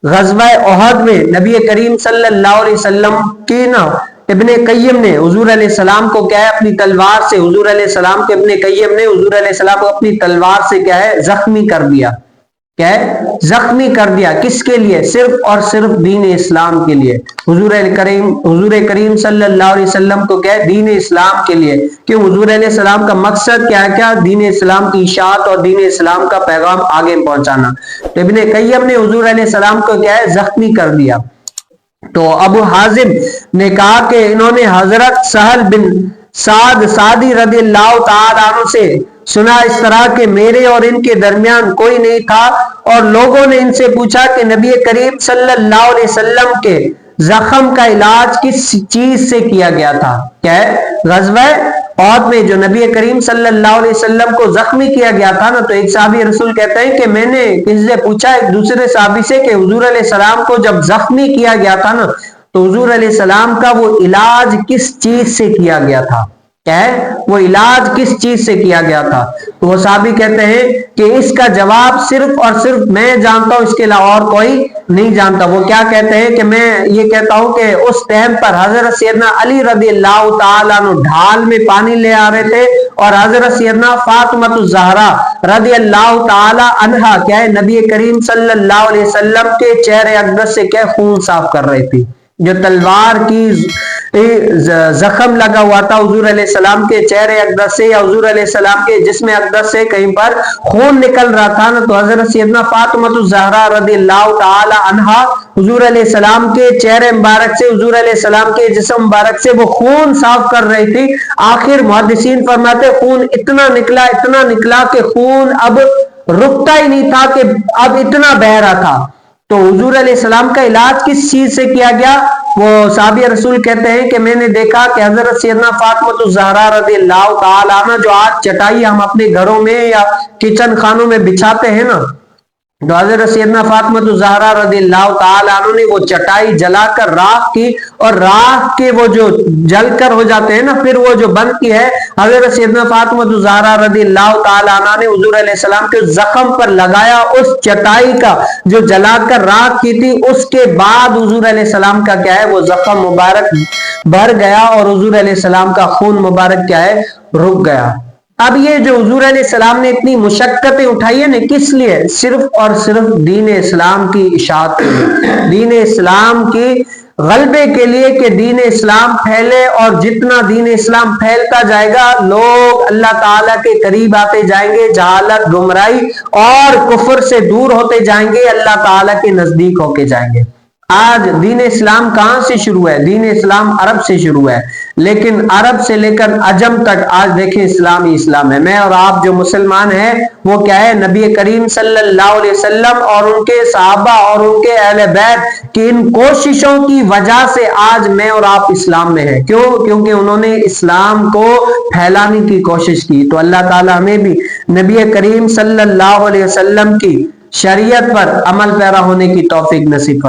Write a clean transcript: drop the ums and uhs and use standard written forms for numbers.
غزوہ احد میں نبی کریم صلی اللہ علیہ وسلم کی نا ابن قیم نے حضور علیہ السلام کو کیا ہے اپنی تلوار سے، حضور علیہ السلام کے ابن قیم نے حضور علیہ السلام کو اپنی تلوار سے کیا ہے زخمی کر دیا، کیا ہے زخمی کر دیا، کس کے لیے؟ صرف اور صرف دین اسلام کے لیے۔ حضور کریم صلی اللہ علیہ وسلم کو کیا ہے دین اسلام کے لیے، کیوں؟ حضور علیہ السلام کا مقصد کیا ہے؟ کیا دین اسلام کی اشاعت اور دین اسلام کا پیغام آگے پہنچانا۔ تو ابن قیم نے حضور علیہ السلام کو کیا ہے زخمی کر دیا۔ تو ابو حازم نے کہا کہ انہوں نے حضرت سہل بن سعد سعدی رضی اللہ تعالی عنہ سے سنا اس طرح کہ میرے اور ان کے درمیان کوئی نہیں تھا، اور لوگوں نے ان سے پوچھا کہ نبی کریم صلی اللہ علیہ وسلم کے زخم کا علاج کس چیز سے کیا گیا تھا؟ کیا ہے غزوہ احد میں جو نبی کریم صلی اللہ علیہ وسلم کو زخمی کیا گیا تھا نا، تو ایک صحابی رسول کہتے ہیں کہ میں نے کسی سے پوچھا ایک دوسرے صحابی سے کہ حضور علیہ السلام کو جب زخمی کیا گیا تھا نا تو حضور علیہ السلام کا وہ علاج کس چیز سے کیا گیا تھا؟ کیا ہے وہ علاج کس چیز سے کیا گیا تھا؟ تو وہ صحابی کہتے ہیں کہ اس کا جواب صرف اور صرف میں جانتا ہوں، اس کے علاوہ اور کوئی نہیں جانتا۔ وہ کیا کہتے ہیں کہ میں یہ کہتا ہوں کہ اس ٹائم پر حضرت سیدنا علی رضی اللہ تعالیٰ عنہ ڈھال میں پانی لے آ رہے تھے، اور حضرت سیدنا فاطمہ الزہرا رضی اللہ تعالیٰ عنہا کیا ہے نبی کریم صلی اللہ علیہ وسلم کے چہرے اقدس سے کیا خون صاف کر رہی تھی۔ جو تلوار کی زخم لگا ہوا تھا حضور علیہ السلام کے چہرے اقدس سے یا حضور علیہ السلام کے جسم اقدس سے کہیں پر خون نکل رہا تھا نا، تو حضرت سیدنا فاطمہ الزہرا رضی اللہ تعالی عنہا حضور علیہ السلام کے چہرے مبارک سے، حضور علیہ السلام کے جسم مبارک سے وہ خون صاف کر رہی تھی۔ آخر محدثین فرماتے خون اتنا نکلا کہ خون اب رکتا ہی نہیں تھا، کہ اب اتنا بہ رہا تھا۔ تو حضور علیہ السلام کا علاج کس چیز سے کیا گیا؟ وہ صحابی رسول کہتے ہیں کہ میں نے دیکھا کہ حضرت سیدنا فاطمہ الزہرا رضی اللہ تعالی عنہ جو آج چٹائی ہم اپنے گھروں میں یا کچن خانوں میں بچھاتے ہیں نا، تو حضرت سیدنا فاطمہ الزہرا رضی اللہ تعالی عنہ نے وہ چٹائی جلا کر راکھ کی، اور راکھ کے وہ جو جل کر ہو جاتے ہیں نا پھر وہ جو بنتی ہے، حضرت سیدنا فاطمہ الزہرا رضی اللہ تعالی عنہ نے حضور علیہ السلام کے زخم پر لگایا اس چٹائی کا جو جلا کر راکھ کی تھی۔ اس کے بعد حضور علیہ السلام کا کیا ہے وہ زخم مبارک بھر گیا، اور حضور علیہ السلام کا خون مبارک کیا ہے رک گیا۔ اب یہ جو حضور علیہ السلام نے اتنی مشقتیں اٹھائی ہیں کس لیے؟ صرف اور صرف دین اسلام کی اشاعت کے لیے، دین اسلام کی غلبے کے لیے، کہ دین اسلام پھیلے، اور جتنا دین اسلام پھیلتا جائے گا لوگ اللہ تعالیٰ کے قریب آتے جائیں گے، جہالت، گمراہی اور کفر سے دور ہوتے جائیں گے، اللہ تعالیٰ کے نزدیک ہو کے جائیں گے۔ آج دین اسلام کہاں سے شروع ہے؟ دین اسلام عرب سے شروع ہے، لیکن عرب سے لے کر عجم تک آج دیکھیں اسلام ہی اسلام ہے۔ میں اور آپ جو مسلمان ہیں وہ کیا ہے نبی کریم صلی اللہ علیہ وسلم اور ان کے صحابہ اور ان کے اہل بیت کی ان کوششوں کی وجہ سے آج میں اور آپ اسلام میں ہیں۔ کیوں؟ کیونکہ انہوں نے اسلام کو پھیلانے کی کوشش کی۔ تو اللہ تعالی ہمیں بھی نبی کریم صلی اللہ علیہ وسلم کی شریعت پر عمل پیرا ہونے کی توفیق نصیب فرمائے۔